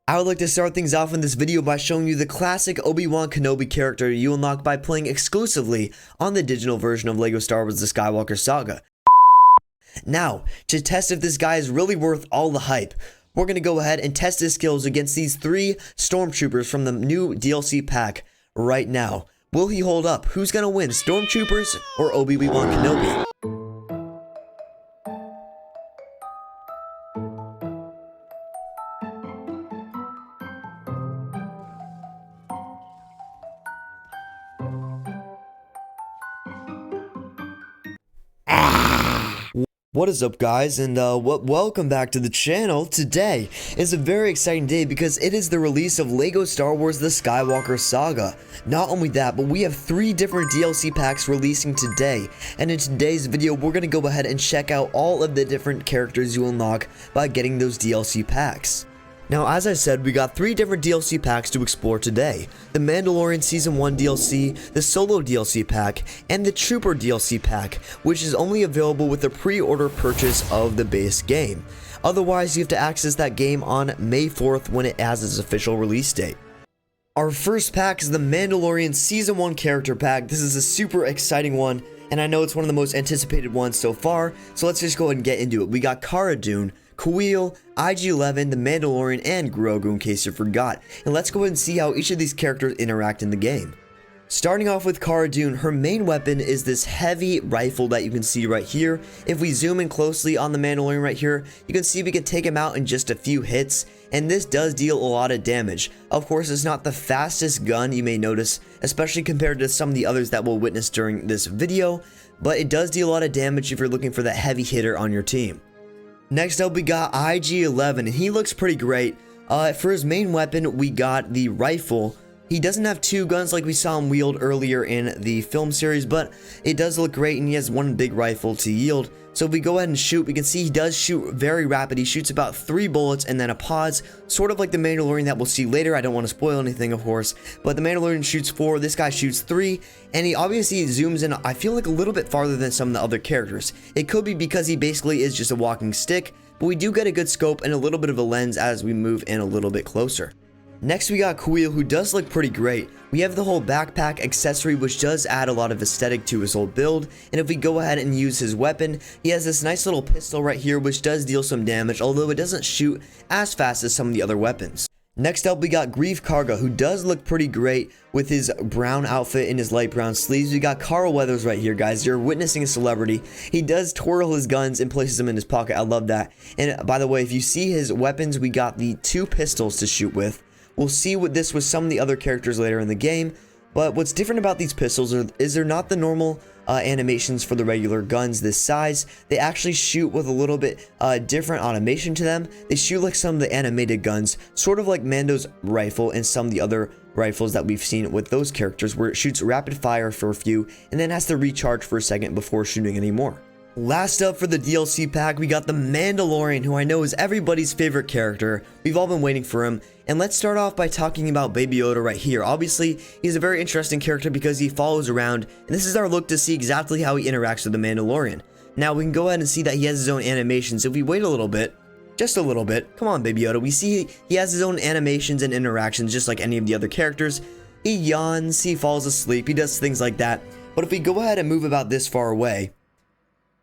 I would like to start things off in this video by showing you the classic Obi-Wan Kenobi character you unlock by playing exclusively on the digital version of LEGO Star Wars The Skywalker Saga. Now, to test if this guy is really worth all the hype, we're going to go ahead and test his skills against these 3 Stormtroopers from the new DLC pack right now. Will he hold up? Who's going to win, Stormtroopers or Obi-Wan Kenobi? What is up, guys, and welcome back to the channel. Today is a very exciting day because it is the release of LEGO Star Wars The Skywalker Saga. Not only that, but we have 3 different DLC packs releasing today, and in today's video we're going to go ahead and check out all of the different characters you unlock by getting those DLC packs. Now, as I said, we got 3 different DLC packs to explore today. The Mandalorian Season 1 DLC, the Solo DLC pack, and the Trooper DLC pack, which is only available with the pre-order purchase of the base game. Otherwise, you have to access that game on May 4th when it has its official release date. Our first pack is the Mandalorian Season 1 character pack. This is a super exciting one, and I know it's one of the most anticipated ones so far, so let's just go ahead and get into it. We got Cara Dune, Kuiil, IG-11, the Mandalorian, and Grogu in case you forgot. And let's go ahead and see how each of these characters interact in the game. Starting off with Cara Dune, her main weapon is this heavy rifle that you can see right here. If we zoom in closely on the Mandalorian right here, you can see we can take him out in just a few hits, and this does deal a lot of damage. Of course, it's not the fastest gun, you may notice, especially compared to some of the others that we'll witness during this video, but it does deal a lot of damage if you're looking for that heavy hitter on your team. Next up, we got IG-11, and he looks pretty great. For his main weapon, we got the rifle. He doesn't have 2 guns like we saw him wield earlier in the film series, but it does look great, and he has 1 big rifle to yield. So if we go ahead and shoot, we can see he does shoot very rapid. He shoots about 3 bullets and then a pause, sort of like the Mandalorian that we'll see later. I don't want to spoil anything, of course, but the Mandalorian shoots 4, this guy shoots 3, and he obviously zooms in, I feel like, a little bit farther than some of the other characters. It could be because he basically is just a walking stick, but we do get a good scope and a little bit of a lens as we move in a little bit closer. Next, we got Kuiil, who does look pretty great. We have the whole backpack accessory, which does add a lot of aesthetic to his whole build, and if we go ahead and use his weapon, he has this nice little pistol right here, which does deal some damage, although it doesn't shoot as fast as some of the other weapons. Next up, we got Greef Karga, who does look pretty great with his brown outfit and his light brown sleeves. We got Carl Weathers right here, guys. You're witnessing a celebrity. He does twirl his guns and places them in his pocket. I love that. And by the way, if you see his weapons, we got the 2 pistols to shoot with. We'll see what this with some of the other characters later in the game, but what's different about these pistols is they're not the normal animations for the regular guns this size. They actually shoot with a little bit different automation to them. They shoot like some of the animated guns, sort of like Mando's rifle and some of the other rifles that we've seen with those characters, where it shoots rapid fire for a few and then has to recharge for a second before shooting anymore. Last up for the DLC pack, we got the Mandalorian, who I know is everybody's favorite character. We've all been waiting for him, and let's start off by talking about Baby Yoda right here. Obviously, he's a very interesting character because he follows around, and this is our look to see exactly how he interacts with the Mandalorian. Now, we can go ahead and see that he has his own animations. If we wait a little bit, just a little bit, come on Baby Yoda, we see he has his own animations and interactions just like any of the other characters. He yawns, he falls asleep, he does things like that. But if we go ahead and move about this far away,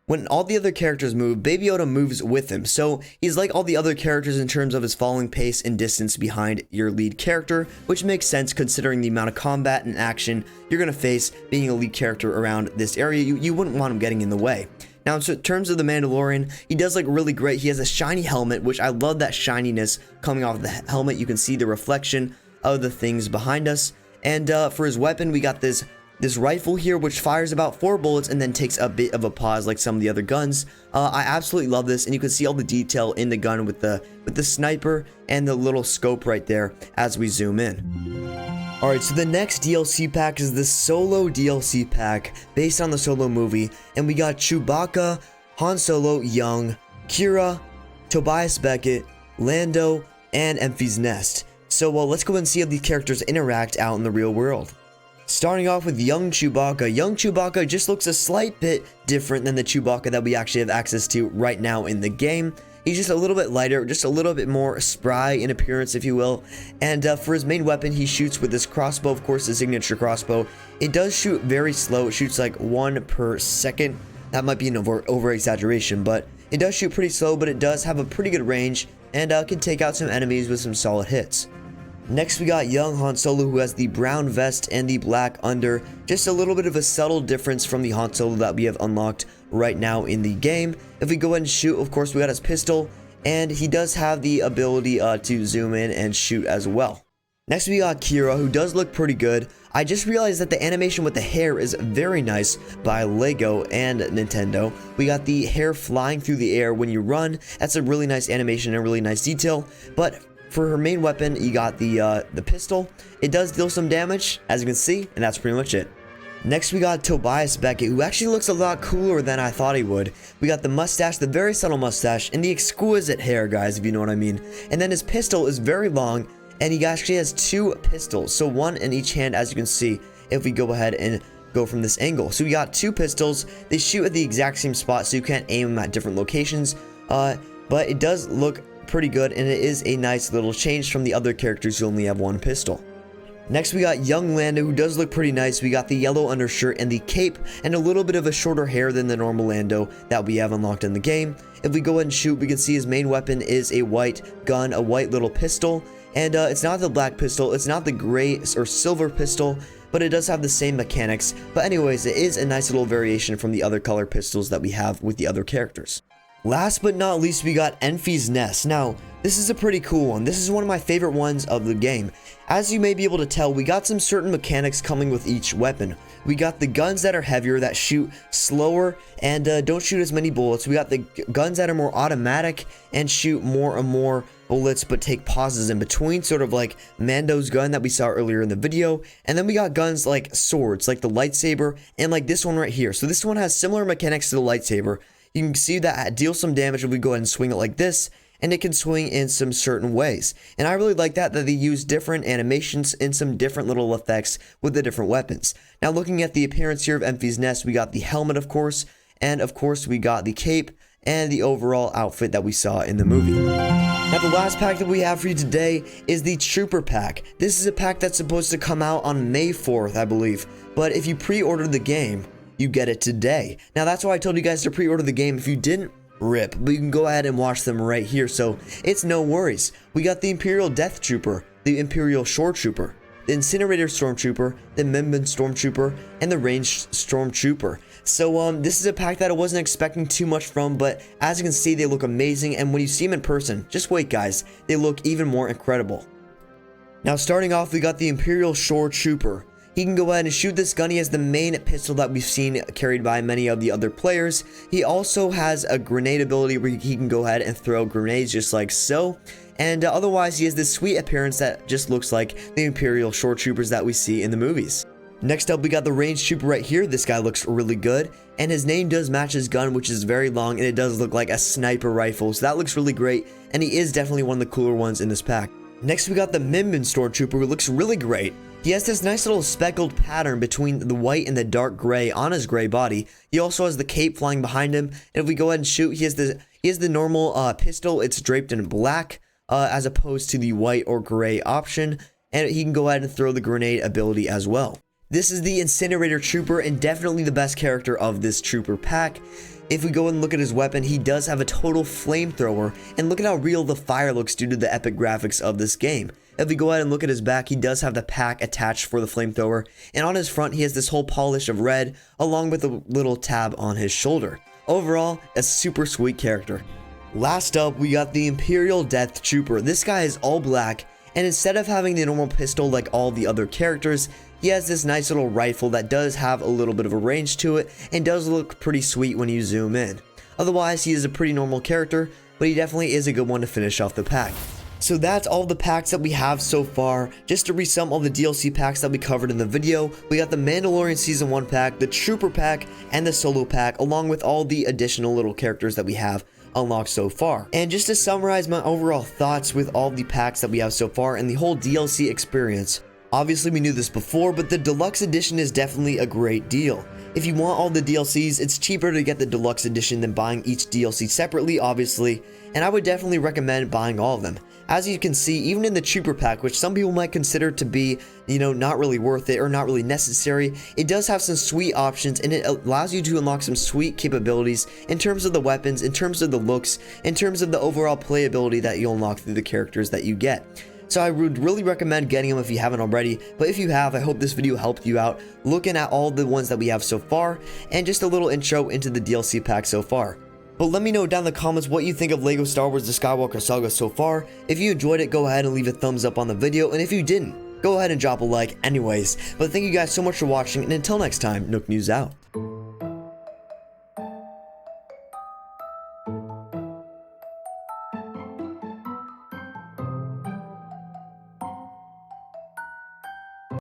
when all the other characters move, Baby Yoda moves with him, so he's like all the other characters in terms of his falling pace and distance behind your lead character, which makes sense considering the amount of combat and action you're going to face being a lead character around this area. You wouldn't want him getting in the way. Now, in terms of the Mandalorian, he does look really great. He has a shiny helmet, which I love that shininess coming off the helmet. You can see the reflection of the things behind us, and for his weapon, we got this rifle here, which fires about 4 bullets and then takes a bit of a pause like some of the other guns. I absolutely love this, and you can see all the detail in the gun with the sniper and the little scope right there as we zoom in. Alright, so the next DLC pack is the Solo DLC pack based on the Solo movie, and we got Chewbacca, Han Solo Young, Qi'ra, Tobias Beckett, Lando, and Enfys Nest. So let's go ahead and see how these characters interact out in the real world. Starting off with young Chewbacca just looks a slight bit different than the Chewbacca that we actually have access to right now in the game. He's just a little bit lighter, just a little bit more spry in appearance, if you will. And for his main weapon, he shoots with this crossbow, of course, the signature crossbow. It does shoot very slow. It shoots like 1 per second. That might be an over exaggeration, but it does shoot pretty slow, but it does have a pretty good range and can take out some enemies with some solid hits. Next, we got young Han Solo, who has the brown vest and the black under. Just a little bit of a subtle difference from the Han Solo that we have unlocked right now in the game. If we go ahead and shoot, of course, we got his pistol, and he does have the ability to zoom in and shoot as well. Next, we got Kira, who does look pretty good. I just realized that the animation with the hair is very nice by LEGO and Nintendo. We got the hair flying through the air when you run. That's a really nice animation and a really nice detail. But for her main weapon, you got the pistol. It does deal some damage, as you can see, and that's pretty much it. Next, we got Tobias Beckett, who actually looks a lot cooler than I thought he would. We got the mustache, the very subtle mustache, and the exquisite hair, guys, if you know what I mean. And then his pistol is very long, and he actually has 2 pistols, so 1 in each hand, as you can see, if we go ahead and go from this angle. So we got 2 pistols. They shoot at the exact same spot, so you can't aim them at different locations, but it does look pretty good, and it is a nice little change from the other characters who only have 1 pistol. Next, we got young Lando, who does look pretty nice. We got the yellow undershirt and the cape, and a little bit of a shorter hair than the normal Lando that we have unlocked in the game. If we go ahead and shoot, we can see his main weapon is a white gun, a white little pistol, and it's not the black pistol, it's not the gray or silver pistol, but it does have the same mechanics. But anyways, it is a nice little variation from the other color pistols that we have with the other characters. Last but not least, we got Enfys Nest. Now, this is a pretty cool one. This is one of my favorite ones of the game. As you may be able to tell, we got some certain mechanics coming with each weapon. We got the guns that are heavier, that shoot slower and don't shoot as many bullets. We got the guns that are more automatic and shoot more and more bullets but take pauses in between, sort of like Mando's gun that we saw earlier in the video. And then we got guns like swords, like the lightsaber, and like this one right here. So this one has similar mechanics to the lightsaber. You can see that it deals some damage if we go ahead and swing it like this, and it can swing in some certain ways. And I really like that they use different animations and some different little effects with the different weapons. Now, looking at the appearance here of Enfys Nest, we got the helmet, of course, and of course we got the cape and the overall outfit that we saw in the movie. Now, the last pack that we have for you today is the Trooper Pack. This is a pack that's supposed to come out on May 4th, I believe. But if you pre-order the game, you get it today. Now, that's why I told you guys to pre-order the game. If you didn't, rip, but you can go ahead and watch them right here, so it's no worries. We got the Imperial Death Trooper, the Imperial Shoretrooper, the Incinerator Stormtrooper, the Mimban Stormtrooper, and the Ranged Stormtrooper. So this is a pack that I wasn't expecting too much from, but as you can see, they look amazing, and when you see them in person, just wait guys, they look even more incredible. Now, starting off, we got the Imperial Shoretrooper. He can go ahead and shoot this gun. He has the main pistol that we've seen carried by many of the other players. He also has a grenade ability where he can go ahead and throw grenades just like so. And otherwise, he has this sweet appearance that just looks like the Imperial Shoretroopers that we see in the movies. Next up, we got the Ranged Trooper right here. This guy looks really good, and his name does match his gun, which is very long, and it does look like a sniper rifle. So that looks really great, and he is definitely one of the cooler ones in this pack. Next, we got the Mimban Stormtrooper, who looks really great. He has this nice little speckled pattern between the white and the dark gray on his gray body. He also has the cape flying behind him, and if we go ahead and shoot, he has the normal pistol. It's draped in black as opposed to the white or gray option, and he can go ahead and throw the grenade ability as well. This is the Incinerator Trooper, and definitely the best character of this Trooper pack. If we go and look at his weapon, he does have a total flamethrower, and look at how real the fire looks due to the epic graphics of this game. If we go ahead and look at his back, he does have the pack attached for the flamethrower, and on his front he has this whole polish of red along with a little tab on his shoulder. Overall, a super sweet character. Last up, we got the Imperial Death Trooper. This guy is all black, and instead of having the normal pistol like all the other characters, he has this nice little rifle that does have a little bit of a range to it and does look pretty sweet when you zoom in. Otherwise, he is a pretty normal character, but he definitely is a good one to finish off the pack. So that's all the packs that we have so far. Just to resum all the DLC packs that we covered in the video, we got the Mandalorian Season 1 pack, the Trooper pack, and the Solo pack, along with all the additional little characters that we have unlocked so far. And just to summarize my overall thoughts with all the packs that we have so far and the whole DLC experience, Obviously we knew this before, but the deluxe edition is definitely a great deal. If you want all the DLCs, it's cheaper to get the deluxe edition than buying each DLC separately, obviously, and I would definitely recommend buying all of them. As you can see, even in the Trooper pack, which some people might consider to be, not really worth it or not really necessary, it does have some sweet options, and it allows you to unlock some sweet capabilities in terms of the weapons, in terms of the looks, in terms of the overall playability that you'll unlock through the characters that you get. So I would really recommend getting them if you haven't already, but if you have, I hope this video helped you out looking at all the ones that we have so far, and just a little intro into the DLC pack so far. But let me know down in the comments what you think of LEGO Star Wars The Skywalker Saga so far. If you enjoyed it, go ahead and leave a thumbs up on the video, and if you didn't, go ahead and drop a like anyways. But thank you guys so much for watching, and until next time, NookNews out.